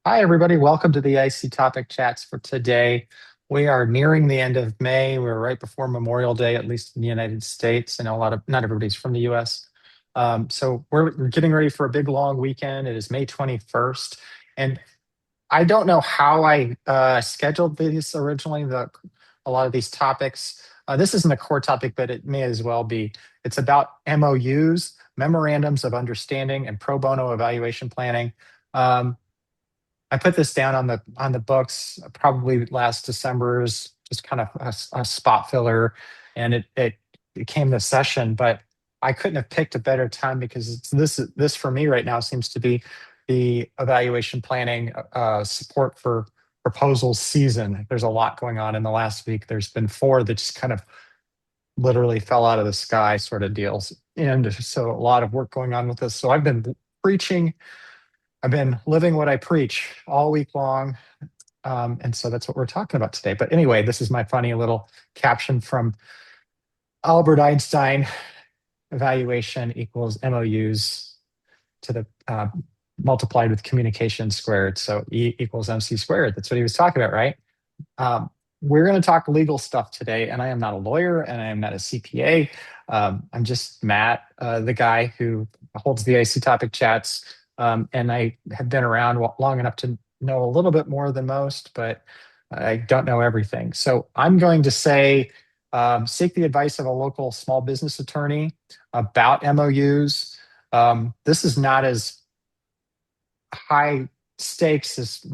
Hi, everybody. Welcome to the IC Topic Chats for today. We are nearing the end of May. We're right before Memorial Day, at least in the United States. I know not everybody's from the US. So we're getting ready for a big long weekend. It is May 21st. And I don't know how I scheduled these originally, a lot of these topics. This isn't a core topic, but it may as well be. It's about MOUs, Memorandums of Understanding, and Pro Bono Evaluation Planning. Um, I put this down on the books probably last December's, just kind of a spot filler, and it became the session. But I couldn't have picked a better time because this for me right now seems to be the evaluation planning support for proposals season. There's a lot going on in the last week. There's been four that just kind of literally fell out of the sky sort of deals, and so a lot of work going on with this. So I've been preaching. I've been living what I preach all week long. And so that's what we're talking about today. But anyway, this is my funny little caption from Albert Einstein: evaluation equals MOUs to the multiplied with communication squared. So E equals MC squared. That's what he was talking about, right? Um, we're going to talk legal stuff today, and I am not a lawyer and I am not a CPA. I'm just Matt, the guy who holds the IC Topic Chats, and I have been around long enough to know a little bit more than most, but I don't know everything. So I'm going to say seek the advice of a local small business attorney about MOUs. This is not as high stakes as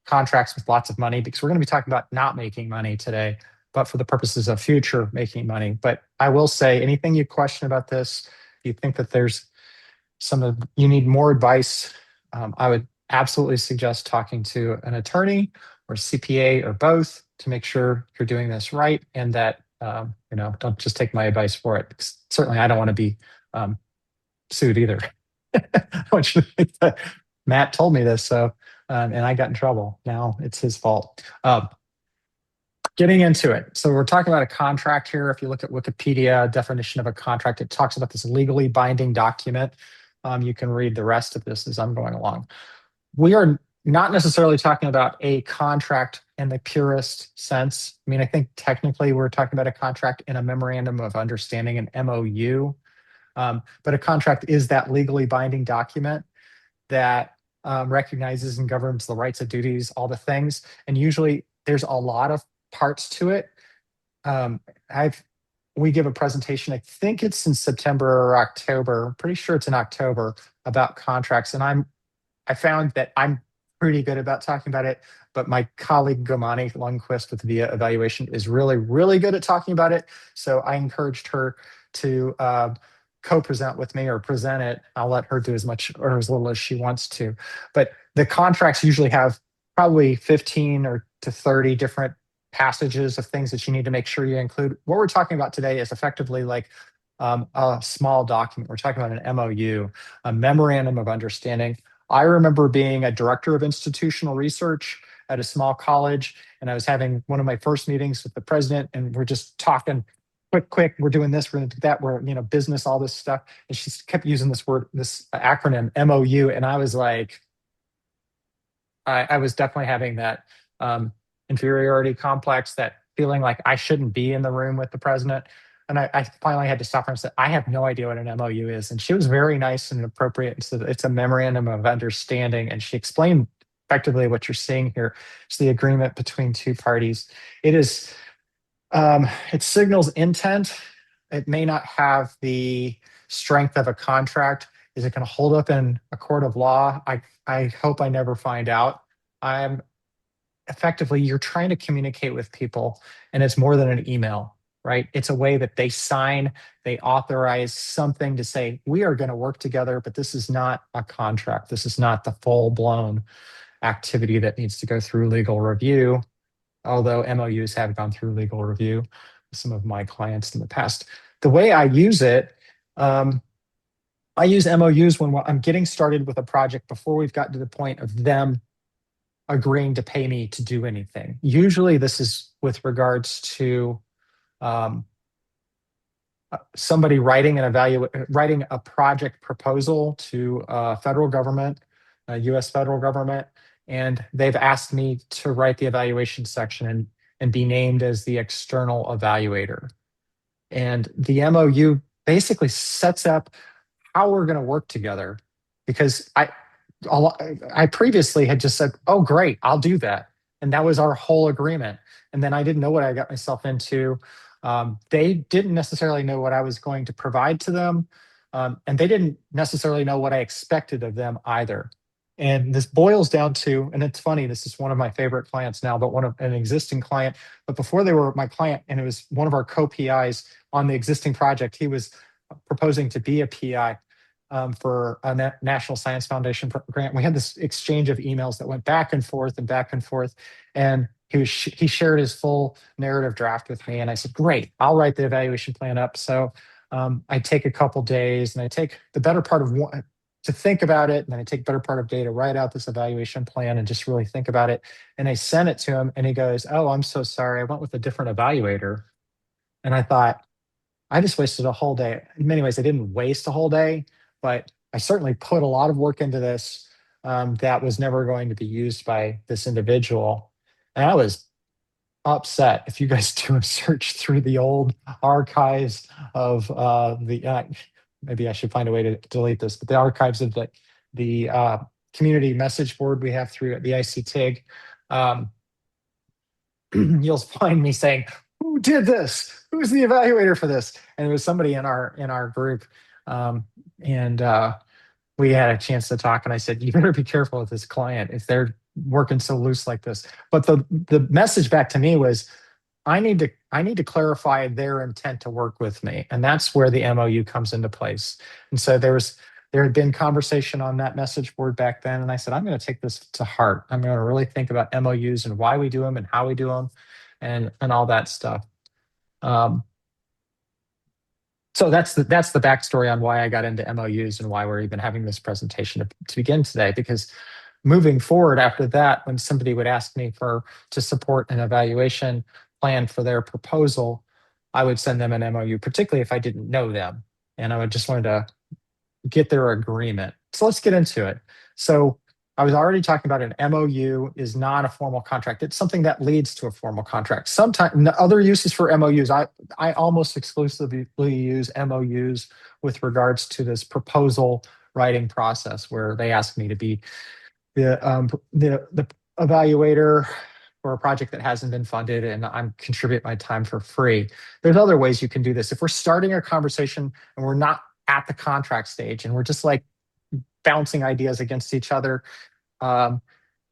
contracts with lots of money, because we're going to be talking about not making money today, but for the purposes of future making money. But I will say, anything you question about this, you think that there's you need more advice, I would absolutely suggest talking to an attorney or CPA or both to make sure you're doing this right, and that don't just take my advice for it. Certainly, I don't want to be sued either. I want you to think that Matt told me this, and I got in trouble. Now it's his fault. Getting into it. So we're talking about a contract here. If you look at Wikipedia definition of a contract, it talks about this legally binding document. You can read the rest of this as I'm going along. We are not necessarily talking about a contract in the purest sense. I mean, I think technically we're talking about a contract in a memorandum of understanding, an MOU. But a contract is that legally binding document that recognizes and governs the rights and duties, all the things. And usually there's a lot of parts to it. Um, I've we give a presentation, I think it's in September or October, I'm pretty sure it's in October, about contracts. And I found that I'm pretty good about talking about it, but my colleague Gomani Lundquist with Via Evaluation is really, really good at talking about it. So I encouraged her to co-present with me or present it. I'll let her do as much or as little as she wants to. But the contracts usually have probably 15 or to 30 different passages of things that you need to make sure you include. What we're talking about today is effectively like a small document. We're talking about an MOU, a memorandum of understanding. I remember being a director of institutional research at a small college, and I was having one of my first meetings with the president, and we're just talking quick, we're doing this, we're going to do that, we're, business, all this stuff. And she kept using this acronym MOU. And I was like, I was definitely having that inferiority complex, that feeling like I shouldn't be in the room with the president. And I finally had to stop her and say, I have no idea what an MOU is. And she was very nice and appropriate. And so it's a memorandum of understanding. And she explained effectively what you're seeing here. It's the agreement between two parties. It signals intent. It may not have the strength of a contract. Is it going to hold up in a court of law? I hope I never find out. I'm effectively, you're trying to communicate with people, and it's more than an email, right? It's a way that they sign, they authorize something to say, we are going to work together, but this is not a contract. This is not the full blown activity that needs to go through legal review, although MOUs have gone through legal review with some of my clients in the past. The way I use it, I use MOUs when I'm getting started with a project before we've gotten to the point of them agreeing to pay me to do anything. Usually this is with regards to somebody writing a project proposal to federal government, US federal government, and they've asked me to write the evaluation section and be named as the external evaluator. And the MOU basically sets up how we're going to work together, because I previously had just said, "Oh, great, I'll do that," and that was our whole agreement. And then I didn't know what I got myself into. They didn't necessarily know what I was going to provide to them, and they didn't necessarily know what I expected of them either. And this boils down to, and it's funny, this is one of my favorite clients now, but one of an existing client. But before they were my client, and it was one of our co-PIs on the existing project, he was proposing to be a PI for a National Science Foundation grant. We had this exchange of emails that went back and forth and back and forth, and he shared his full narrative draft with me, and I said, "Great, I'll write the evaluation plan up." So I take a couple days, and I take the better part of one to think about it, and then I take better part of day to write out this evaluation plan and just really think about it. And I sent it to him, and he goes, "Oh, I'm so sorry. I went with a different evaluator." And I thought, I just wasted a whole day. In many ways, I didn't waste a whole day, but I certainly put a lot of work into this that was never going to be used by this individual. And I was upset. If you guys do a search through the old archives of maybe I should find a way to delete this, but the archives of the community message board we have through the ICTIG, you'll find me saying, "Who did this? Who's the evaluator for this?" And it was somebody in our group, and we had a chance to talk. And I said, "You better be careful with this client if they're working so loose like this." But the message back to me was, I need to clarify their intent to work with me, and that's where the MOU comes into place. And so there had been conversation on that message board back then, and I said, I'm going to take this to heart. I'm going to really think about MOUs and why we do them and how we do them, and all that stuff. Um, so that's the backstory on why I got into MOUs and why we're even having this presentation to begin today. Because moving forward after that, when somebody would ask me to support an evaluation plan for their proposal, I would send them an MOU, particularly if I didn't know them, and I would just wanted to get their agreement. So let's get into it. So I was already talking about an MOU is not a formal contract. It's something that leads to a formal contract. Sometimes other uses for MOUs, I almost exclusively use MOUs with regards to this proposal writing process, where they ask me to be the evaluator for a project that hasn't been funded, and I'm contribute my time for free. There's other ways you can do this. If we're starting a conversation and we're not at the contract stage and we're just like bouncing ideas against each other, um,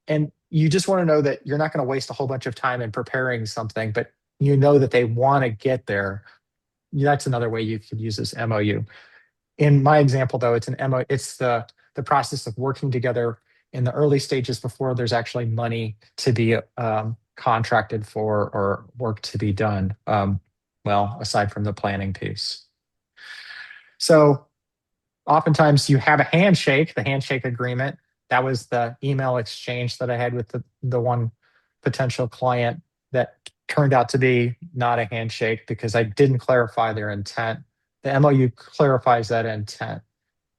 and you just want to know that you're not going to waste a whole bunch of time in preparing something, but you know that they want to get there, that's another way you could use this MOU. In my example, though, it's an MO. It's the process of working together in the early stages before there's actually money to be contracted for or work to be done. Well, aside from the planning piece. So oftentimes you have a handshake, the handshake agreement. That was the email exchange that I had with the one potential client that turned out to be not a handshake because I didn't clarify their intent. The MOU clarifies that intent.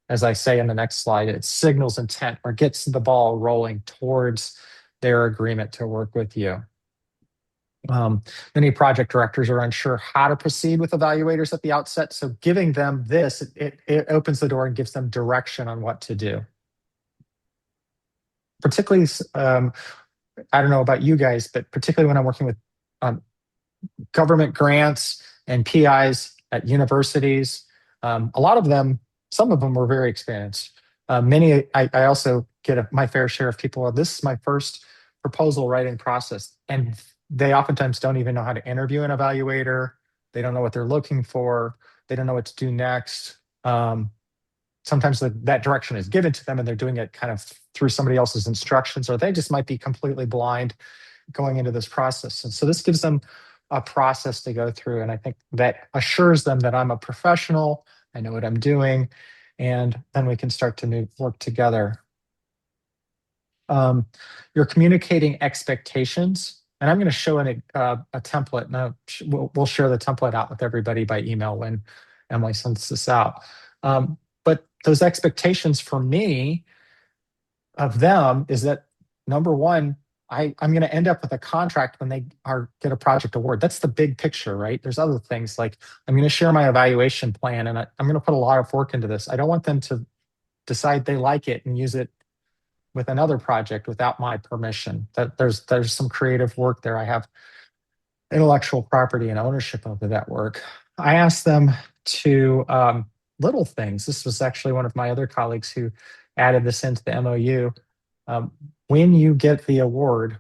As I say in the next slide, it signals intent or gets the ball rolling towards their agreement to work with you. Many project directors are unsure how to proceed with evaluators at the outset. So giving them this, it opens the door and gives them direction on what to do. Particularly, I don't know about you guys, but particularly when I'm working with government grants and PIs at universities, a lot of them, some of them were very experienced. I also get my fair share of people, this is my first proposal writing process. And they oftentimes don't even know how to interview an evaluator. They don't know what they're looking for. They don't know what to do next. Sometimes that direction is given to them and they're doing it kind of through somebody else's instructions, or they just might be completely blind going into this process. And so this gives them a process to go through. And I think that assures them that I'm a professional, I know what I'm doing, and then we can start to work together. You're communicating expectations. And I'm going to show a template. Now we'll share the template out with everybody by email when Emily sends this out. But those expectations for me of them is that number one, I'm going to end up with a contract when they are get a project award. That's the big picture, right? There's other things like I'm going to share my evaluation plan and I'm going to put a lot of work into this. I don't want them to decide they like it and use it with another project without my permission. That there's some creative work there. I have intellectual property and ownership of that work. I asked them to little things. This was actually one of my other colleagues who added this into the MOU. When you get the award,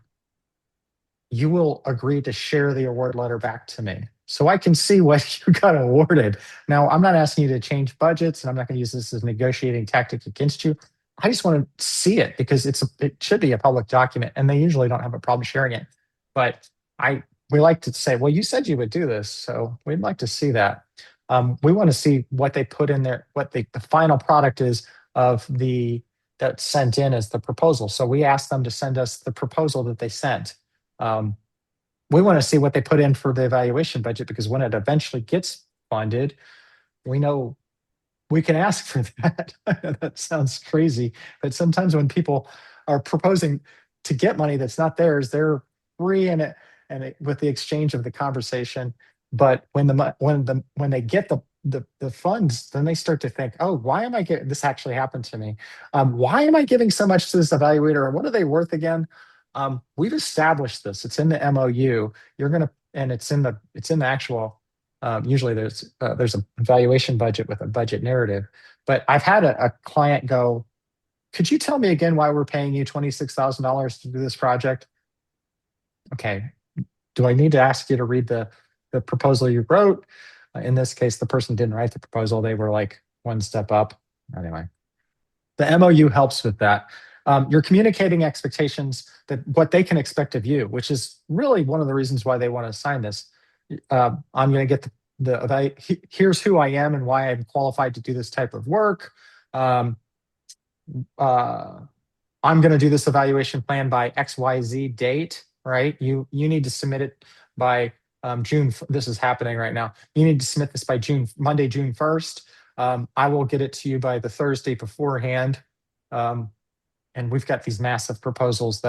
you will agree to share the award letter back to me so I can see what you got awarded. Now, I'm not asking you to change budgets and I'm not going to use this as a negotiating tactic against you. I just want to see it because it should be a public document and they usually don't have a problem sharing it. But I we like to say, well, you said you would do this, so we'd like to see that. We want to see what they put in there, what the final product is of the that's sent in as the proposal. So we asked them to send us the proposal that they sent. Um, we want to see what they put in for the evaluation budget because when it eventually gets funded, we know we can ask for that. That sounds crazy, but sometimes when people are proposing to get money that's not theirs, they're free in it with the exchange of the conversation. But when they get the funds, then they start to think, oh, why am I getting this? Actually happened to me. Why am I giving so much to this evaluator? What are they worth again? We've established this. It's in the MOU. You're gonna, and it's in the actual. Usually there's a evaluation budget with a budget narrative. But I've had a client go, could you tell me again why we're paying you $26,000 to do this project? Okay, do I need to ask you to read the proposal you wrote? In this case, the person didn't write the proposal. They were like one step up. Anyway, the MOU helps with that. You're communicating expectations that what they can expect of you, which is really one of the reasons why they want to sign this. I'm going to get here's who I am and why I'm qualified to do this type of work. Um, uh, I'm going to do this evaluation plan by XYZ date, right? You need to submit it by June. This is happening right now. You need to submit this by Monday, June 1st. I will get it to you by the Thursday beforehand. And we've got these massive proposals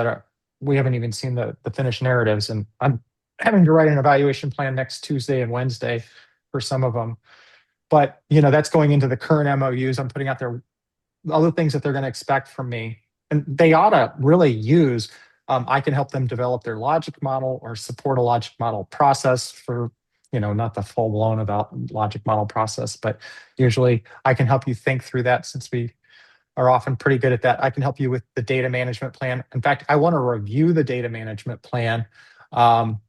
we haven't even seen the finished narratives. And I'm having to write an evaluation plan next Tuesday and Wednesday for some of them. But, that's going into the current MOUs. I'm putting out there other things that they're going to expect from me. And they ought to really use, I can help them develop their logic model or support a logic model process for, not the full blown about logic model process, but usually I can help you think through that since we are often pretty good at that. I can help you with the data management plan. In fact, I want to review the data management plan. Um,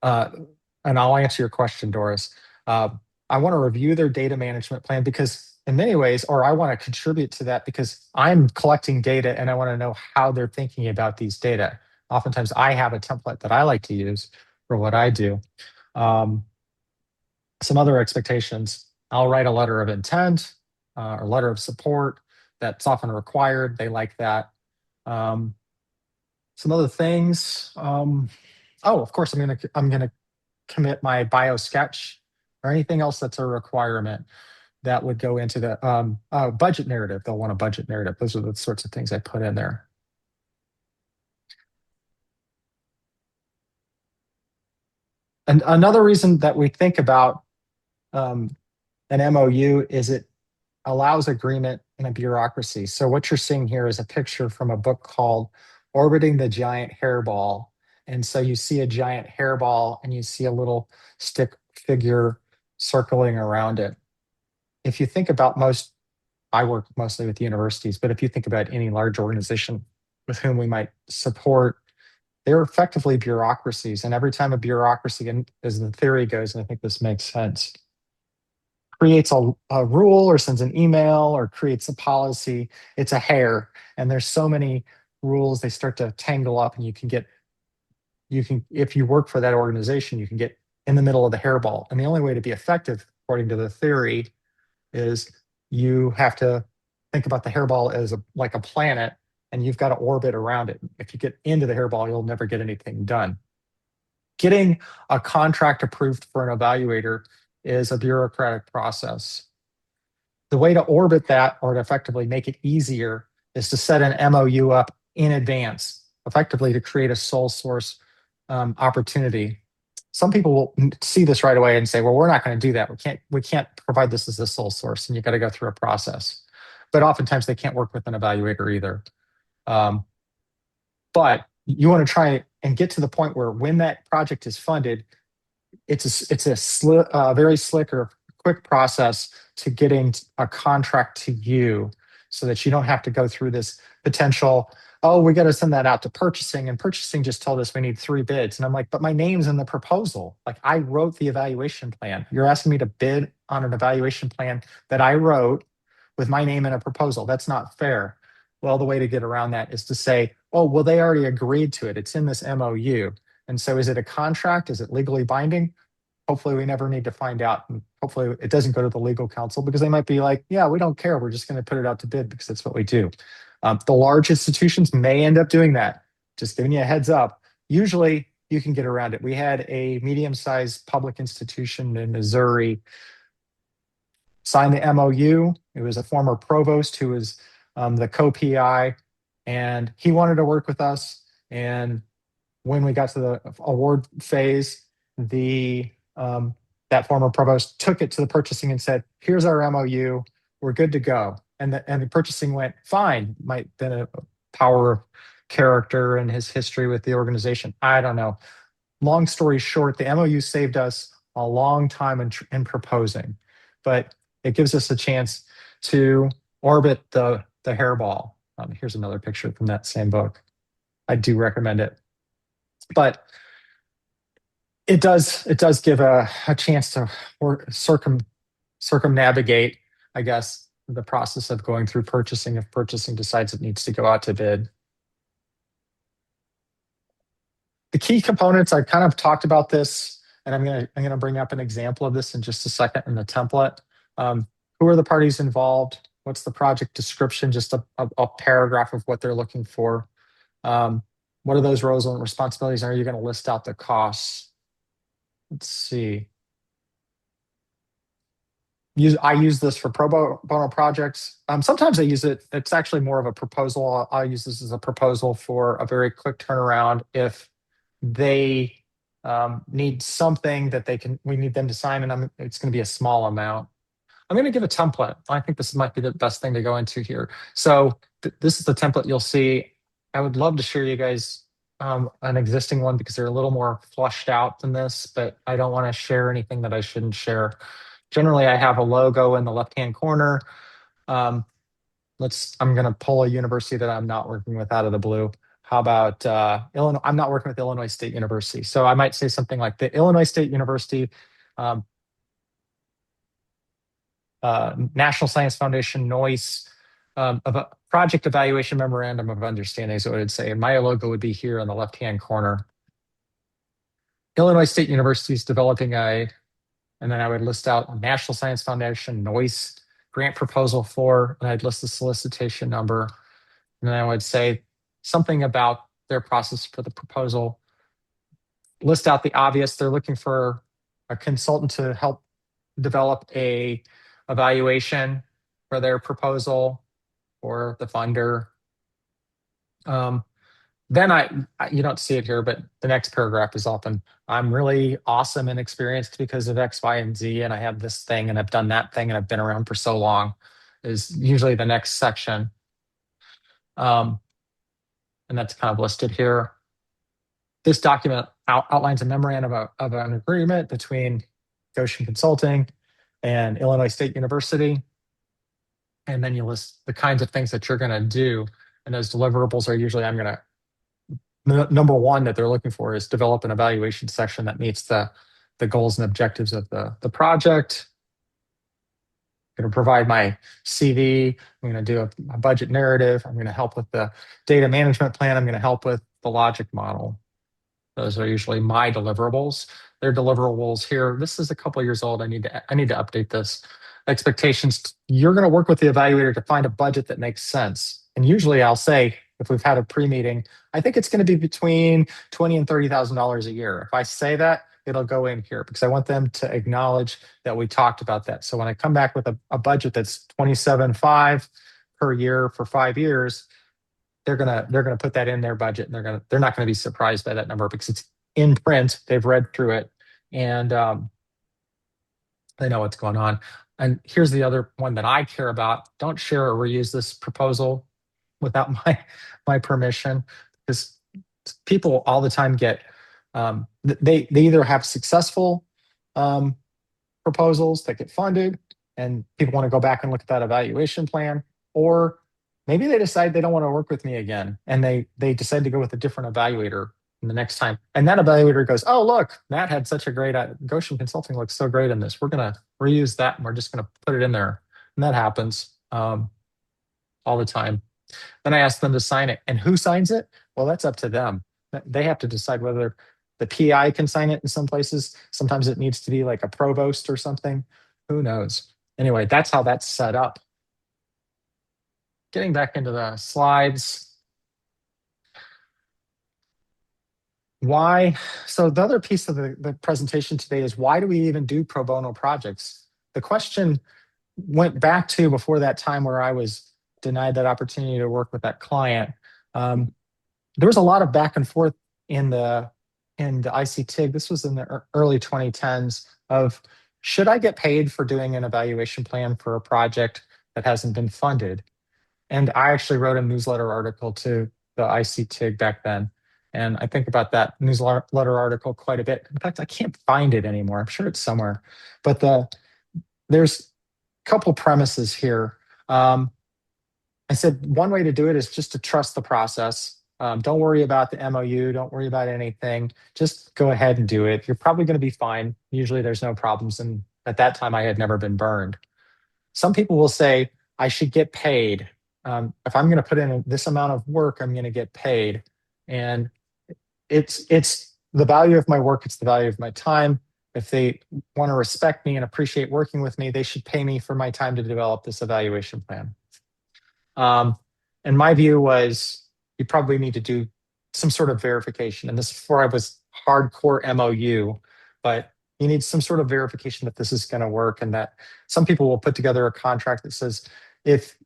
and I'll answer your question, Doris. I want to review their data management plan because in many ways, or I want to contribute to that because I'm collecting data and I want to know how they're thinking about these data. Oftentimes I have a template that I like to use for what I do. Some other expectations, I'll write a letter of intent or letter of support. That's often required. They like that. Some other things. Of course, I'm gonna commit my bio sketch or anything else that's a requirement that would go into the budget narrative. They'll want a budget narrative. Those are the sorts of things I put in there. And another reason that we think about an MOU is it allows agreement in a bureaucracy. So what you're seeing here is a picture from a book called Orbiting the Giant Hairball. And so you see a giant hairball and you see a little stick figure circling around it. If you think about I work mostly with universities, but if you think about any large organization with whom we might support, they're effectively bureaucracies. And every time a bureaucracy, and as the theory goes, and I think this makes sense, creates a rule or sends an email or creates a policy, it's a hair. And there's so many rules, they start to tangle up and if you work for that organization, you can get in the middle of the hairball. And the only way to be effective, according to the theory, is you have to think about the hairball as like a planet and you've got to orbit around it. If you get into the hairball, you'll never get anything done. Getting a contract approved for an evaluator is a bureaucratic process. The way to orbit that or to effectively make it easier is to set an MOU up in advance, effectively to create a sole source opportunity. Some people will see this right away and say, "Well, we're not going to do that. We can't provide this as a sole source, and you got to go through a process." But oftentimes they can't work with an evaluator either. Um, but you want to try and get to the point where when that project is funded, it's a very slick or quick process to getting a contract to you, so that you don't have to go through this potential, oh, we got to send that out to purchasing, and purchasing just told us we need 3 bids, and I'm like, but my name's in the proposal. Like, I wrote the evaluation plan. You're asking me to bid on an evaluation plan that I wrote with my name in a proposal. That's not fair. Well, the way to get around that is to say, oh, well, they already agreed to it. It's in this MOU. And so is it a contract? Is it legally binding? Hopefully we never need to find out. And hopefully it doesn't go to the legal counsel, because they might be like, yeah, we don't care. We're just going to put it out to bid because that's what we do. The large institutions may end up doing that. Just giving you a heads up. Usually you can get around it. We had a medium-sized public institution in Missouri sign the MOU. It was a former provost who was the co-PI, and he wanted to work with us. And when we got to the award phase, the that former provost took it to the purchasing and said, "Here's our MOU. We're good to go." And the purchasing went fine. Might have been a power of character and his history with the organization. I don't know. Long story short, the MOU saved us a long time in proposing, but it gives us a chance to orbit the hairball. Here's another picture from that same book. I do recommend it, but it does give a chance to circumnavigate, I guess, the process of going through purchasing if purchasing decides it needs to go out to bid. The key components, I kind of talked about this, and I'm gonna bring up an example of this in just a second in the template. Who are the parties involved? What's the project description? Just a paragraph of what they're looking for. What are those roles and responsibilities? Are you going to list out the costs? Let's see. I use this for pro bono projects. Sometimes I use it. It's actually more of a proposal. I'll use this as a proposal for a very quick turnaround if they need something that we need them to sign, and it's going to be a small amount. I'm going to give a template. I think this might be the best thing to go into here. So this is the template you'll see. I would love to share you guys an existing one because they're a little more flushed out than this, but I don't want to share anything that I shouldn't share. Generally, I have a logo in the left-hand corner. I'm going to pull a university that I'm not working with out of the blue. How about Illinois? I'm not working with Illinois State University. So I might say something like the Illinois State University National Science Foundation NOIS of a project evaluation memorandum of understanding is what I would say. And my logo would be here on the left-hand corner. Illinois State University is developing and then I would list out National Science Foundation NOIS grant proposal for, and I'd list the solicitation number. And then I would say something about their process for the proposal. List out the obvious. They're looking for a consultant to help develop a evaluation for their proposal or the funder. Then you don't see it here, but the next paragraph is often, I'm really awesome and experienced because of X, Y, and Z, and I have this thing and I've done that thing and I've been around for so long, is usually the next section. And that's kind of listed here. This document outlines a memorandum of an agreement between Goshen Consulting and Illinois State University. And then you list the kinds of things that you're going to do. And those deliverables are usually, number one that they're looking for is develop an evaluation section that meets the goals and objectives of the project. I'm going to provide my CV. I'm going to do a budget narrative. I'm going to help with the data management plan. I'm going to help with the logic model. Those are usually my deliverables. Their deliverables here. This is a couple of years old. I need to update this. Expectations. You're going to work with the evaluator to find a budget that makes sense. And usually I'll say, if we've had a pre-meeting, I think it's going to be between $20,000 and $30,000 a year. If I say that, it'll go in here because I want them to acknowledge that we talked about that. So when I come back with a budget that's 27.5, per year for 5 years, they're gonna put that in their budget, and they're not gonna be surprised by that number because it's in print. They've read through it, and they know what's going on. And here's the other one that I care about: don't share or reuse this proposal without my permission, because people all the time get they either have successful um, proposals that get funded and people want to go back and look at that evaluation plan, or maybe they decide they don't want to work with me again and they decide to go with a different evaluator the next time, and that evaluator goes, oh look, Matt had such a great Goshen Consulting looks so great in this, we're going to reuse that and we're just going to put it in there. And that happens all the time. Then I ask them to sign it. And who signs it? Well, that's up to them. They have to decide whether the PI can sign it in some places. Sometimes it needs to be like a provost or something. Who knows? Anyway, that's how that's set up. Getting back into the slides. Why? So the other piece of the presentation today is, why do we even do pro bono projects? The question went back to before that time where I was denied that opportunity to work with that client. There was a lot of back and forth in the ICTIG. This was in the early 2010s of, should I get paid for doing an evaluation plan for a project that hasn't been funded? And I actually wrote a newsletter article to the ICTIG back then. And I think about that newsletter article quite a bit. In fact, I can't find it anymore. I'm sure it's somewhere. But there's a couple premises here. I said one way to do it is just to trust the process. Don't worry about the MOU. Don't worry about anything. Just go ahead and do it. You're probably going to be fine. Usually there's no problems. And at that time, I had never been burned. Some people will say, I should get paid. If I'm going to put in this amount of work, I'm going to get paid. And it's the value of my work. It's the value of my time. If they want to respect me and appreciate working with me, they should pay me for my time to develop this evaluation plan. And my view was, you probably need to do some sort of verification. And this is before I was hardcore MOU, but you need some sort of verification that this is going to work, and that some people will put together a contract that says, if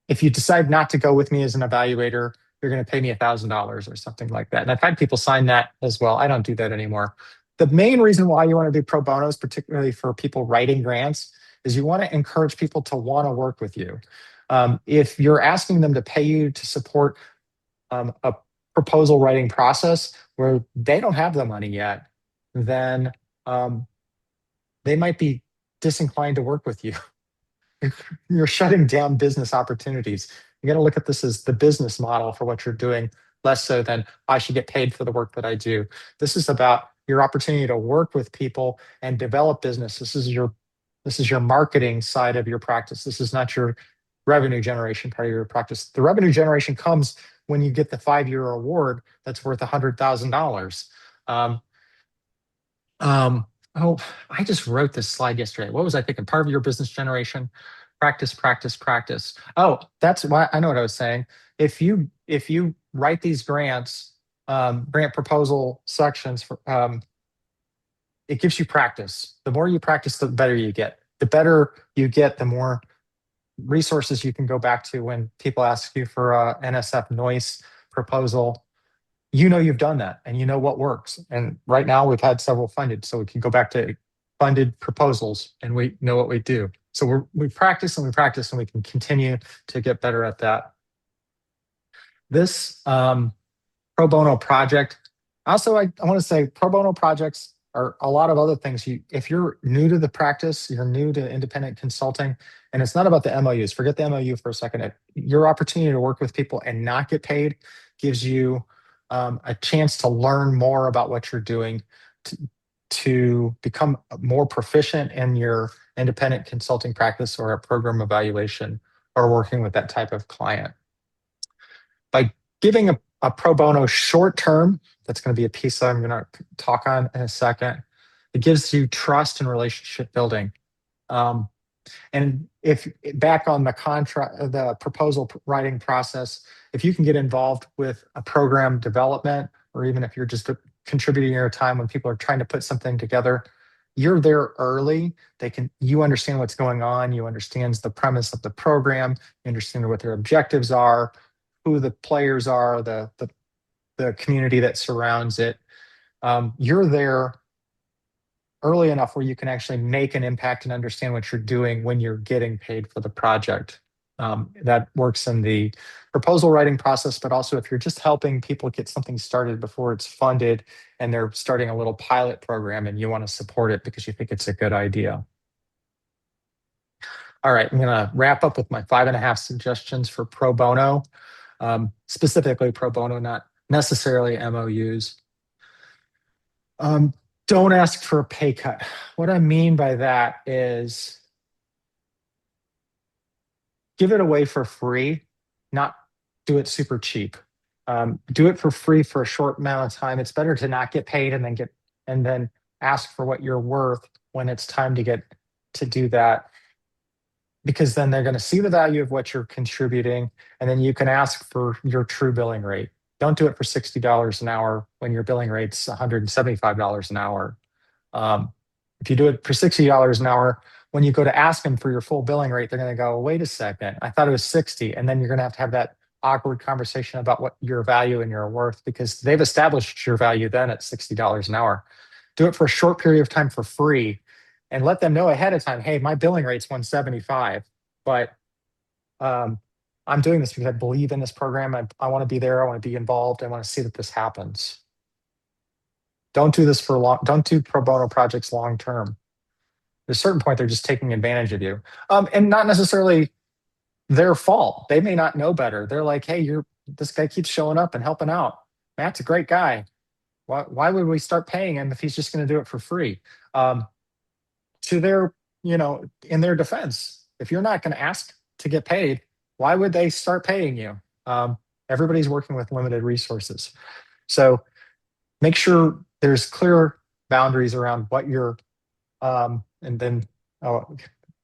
if you decide not to go with me as an evaluator, you're going to pay me $1,000 or something like that. And I've had people sign that as well. I don't do that anymore. The main reason why you want to do pro bonos, particularly for people writing grants, is you want to encourage people to want to work with you. If you're asking them to pay you to support a proposal writing process where they don't have the money yet, then they might be disinclined to work with you. You're shutting down business opportunities. You got to look at this as the business model for what you're doing, less so than I should get paid for the work that I do. This is about your opportunity to work with people and develop business. This is your marketing side of your practice. This is not your revenue generation part of your practice. The revenue generation comes when you get the 5-year award that's worth $100,000. Oh, I just wrote this slide yesterday. What was I thinking? Part of your business generation, practice, practice, practice. Oh, that's why I know what I was saying. If you write these grants, grant proposal sections, it gives you practice. The more you practice, the better you get. The better you get, the more resources you can go back to when people ask you for a NSF noise proposal. You know you've done that and you know what works. And right now we've had several funded, so we can go back to funded proposals and we know what we do. So we practice and we practice, and we can continue to get better at that. This pro bono project, also I want to say pro bono projects are a lot of other things. If you're new to the practice, you're new to independent consulting, and it's not about the MOUs. Forget the MOU for a second. Your opportunity to work with people and not get paid gives you a chance to learn more about what you're doing, to become more proficient in your independent consulting practice or a program evaluation or working with that type of client. By giving a pro bono short term, that's going to be a piece that I'm going to talk on in a second. It gives you trust and relationship building. And if back on the contract, the proposal writing process, if you can get involved with a program development, or even if you're just contributing your time when people are trying to put something together, you're there early. You understand what's going on. You understand the premise of the program. You understand what their objectives are, who the players are, the community that surrounds it. You're there early enough where you can actually make an impact and understand what you're doing when you're getting paid for the project. That works in the proposal writing process, but also if you're just helping people get something started before it's funded and they're starting a little pilot program and you want to support it because you think it's a good idea. All right, I'm going to wrap up with my 5.5 suggestions for pro bono, specifically pro bono, not necessarily MOUs. Um, don't ask for a pay cut. What I mean by that is give it away for free, not do it super cheap. Do it for free for a short amount of time. It's better to not get paid and then ask for what you're worth when it's time to get to do that, because then they're going to see the value of what you're contributing, and then you can ask for your true billing rate. Don't do it for $60 an hour when your billing rate's $175 an hour. Um, if you do it for $60 an hour, when you go to ask them for your full billing rate, they're going to go, wait a second, I thought it was 60. And then you're going to have that awkward conversation about what your value and your worth, because they've established your value then at $60 an hour. Do it for a short period of time for free and let them know ahead of time, hey, my billing rate's 175, but I'm doing this because I believe in this program. I want to be there. I want to be involved. I want to see that this happens. Don't do this for long. Don't do pro bono projects long term. At a certain point, they're just taking advantage of you, and not necessarily their fault. They may not know better. They're like, hey, this guy keeps showing up and helping out. Matt's a great guy. Why would we start paying him if he's just going to do it for free? Um, to their, in their defense, if you're not going to ask to get paid, why would they start paying you? Everybody's working with limited resources. So make sure there's clear boundaries around what you're, and then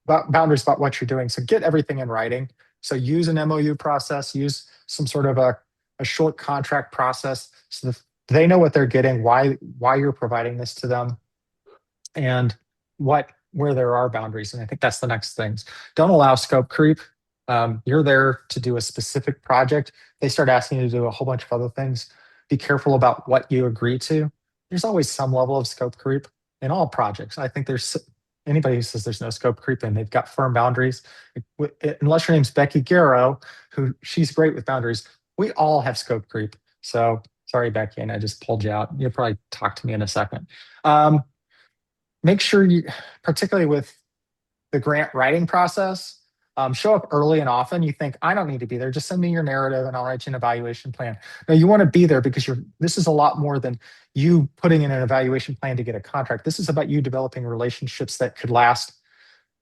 boundaries about what you're doing. So get everything in writing. So use an MOU process, use some sort of a short contract process so that they know what they're getting, why you're providing this to them, and where there are boundaries. And I think that's the next things. Don't allow scope creep. You're there to do a specific project. They start asking you to do a whole bunch of other things. Be careful about what you agree to. There's always some level of scope creep in all projects. I think there's anybody who says there's no scope creep and they've got firm boundaries, unless your name's Becky Garrow, she's great with boundaries. We all have scope creep. So sorry, Becky, and I just pulled you out. You'll probably talk to me in a second. Make sure you, particularly with the grant writing process, show up early and often. You think, I don't need to be there. Just send me your narrative and I'll write you an evaluation plan. No, you want to be there because this is a lot more than you putting in an evaluation plan to get a contract. This is about you developing relationships that could last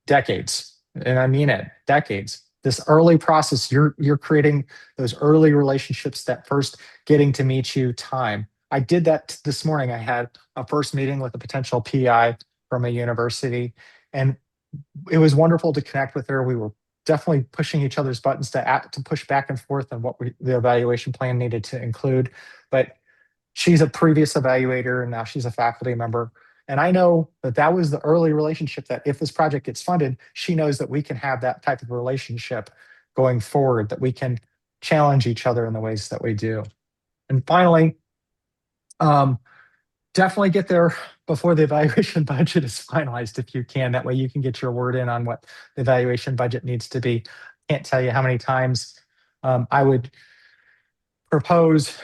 decades. And I mean it, decades. This early process, you're creating those early relationships, that first getting to meet you time. I did that this morning. I had a first meeting with a potential PI from a university, and it was wonderful to connect with her. We were definitely pushing each other's buttons to push back and forth on what the evaluation plan needed to include. But she's a previous evaluator and now she's a faculty member. And I know that was the early relationship that if this project gets funded, she knows that we can have that type of relationship going forward, that we can challenge each other in the ways that we do. And finally, definitely get there before the evaluation budget is finalized if you can. That way you can get your word in on what the evaluation budget needs to be. Can't tell you how many times I would propose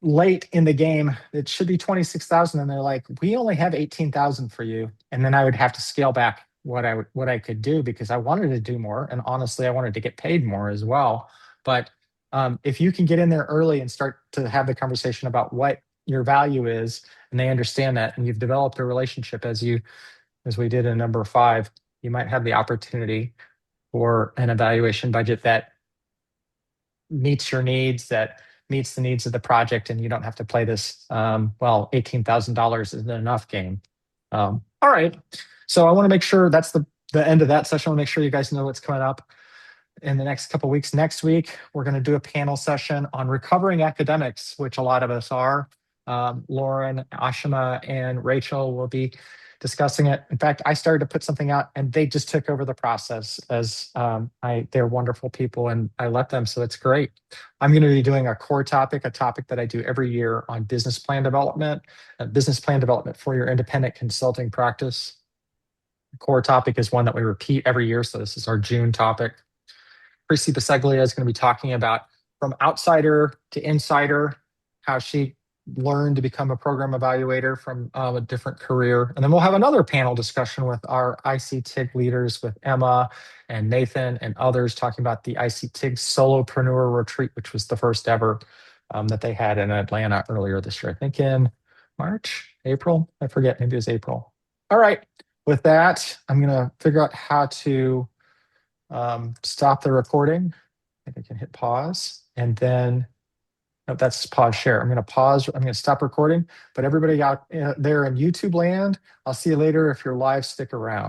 late in the game, it should be 26,000. And they're like, we only have 18,000 for you. And then I would have to scale back what I could do because I wanted to do more. And honestly, I wanted to get paid more as well. But if you can get in there early and start to have the conversation about what your value is, and they understand that, and you've developed a relationship as we did in number 5, you might have the opportunity for an evaluation budget that meets your needs, that meets the needs of the project, and you don't have to play this, $18,000 isn't enough game. All right. So I want to make sure that's the end of that session. I want to make sure you guys know what's coming up in the next couple of weeks. Next week, we're going to do a panel session on recovering academics, which a lot of us are. Lauren, Ashima, and Rachel will be discussing it. In fact, I started to put something out, and they just took over the process as they're wonderful people, and I let them. So it's great. I'm going to be doing a core topic, a topic that I do every year on business plan development for your independent consulting practice. The core topic is one that we repeat every year. So this is our June topic. Chrissy Biseglia is going to be talking about from outsider to insider, how she learned to become a program evaluator from a different career. And then we'll have another panel discussion with our IC-TIG leaders, with Emma and Nathan and others, talking about the IC-TIG Solopreneur Retreat, which was the first ever that they had in Atlanta earlier this year. I think in March, April, I forget, maybe it was April. All right, with that, I'm going to figure out how to stop the recording. I think I can hit pause, and then no, that's pause share. I'm going to pause. I'm going to stop recording. But everybody out there in YouTube land, I'll see you later if you're live. Stick around.